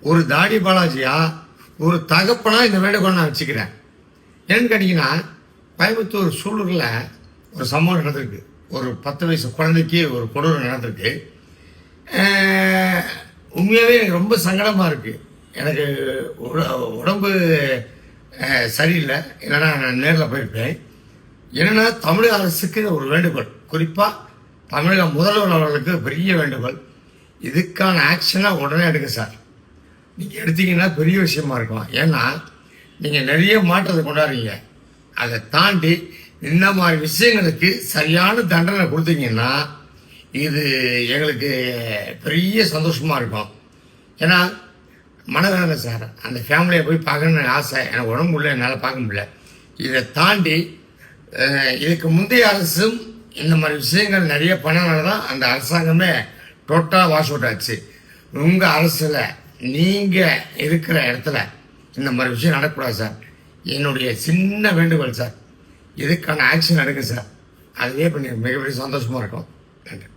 ஒரு தாடி பாலாஜியா ஒரு தகப்பனா இந்த வேண்டுகோள் நான் வச்சுக்கிறேன். ஏன்னு கேட்டிங்கன்னா, கோயம்புத்தூர் சூலூரில் ஒரு சம்பவம் நடந்திருக்கு. ஒரு 10 வயசு குழந்தைக்கு ஒரு கொடூரை நடந்திருக்கு. உண்மையாகவே எனக்கு ரொம்ப சங்கடமாக இருக்குது. எனக்கு உடம்பு சரியில்லை, இல்லைன்னா நான் நேரில் போயிருப்பேன். என்னென்னா, தமிழக அரசுக்கு ஒரு வேண்டுகோள், குறிப்பாக தமிழக முதல்வர் அவர்களுக்கு பெரிய வேண்டுகோள். இதுக்கான ஆக்ஷனாக உடனே எடுங்க சார். நீங்கள் எடுத்தீங்கன்னா பெரிய விஷயமா இருக்கும். ஏன்னா நீங்கள் நிறைய மாற்றத்தை கொண்டாடுறீங்க. அதை தாண்டி இந்த மாதிரி விஷயங்களுக்கு சரியான தண்டனை கொடுத்தீங்கன்னா இது எங்களுக்கு பெரிய சந்தோஷமாக இருக்கும். ஏன்னா மனவேதனை சார், அந்த ஃபேமிலியை போய் பார்க்கணுன்னு ஆசை. எனக்கு உடம்பு இல்லை, என்னால் பார்க்க முடியல. இதை தாண்டி இதுக்கு முந்தைய அரசும் இந்த மாதிரி விஷயங்கள் நிறைய பண்ணனால தான் அந்த அரசாங்கமே டோட்டலாக வாஷ் அவுட் ஆச்சு. உங்கள் அரசில் நீங்கள் இருக்கிற இடத்துல இந்த மாதிரி விஷயம் நடக்கக்கூடாது சார். என்னுடைய சின்ன வேண்டுகோள் சார், இதுக்கான ஆக்ஷன் எடுங்க சார். அதுவே பண்ணி மிகப்பெரிய சந்தோஷமாக இருக்கும். நன்றி.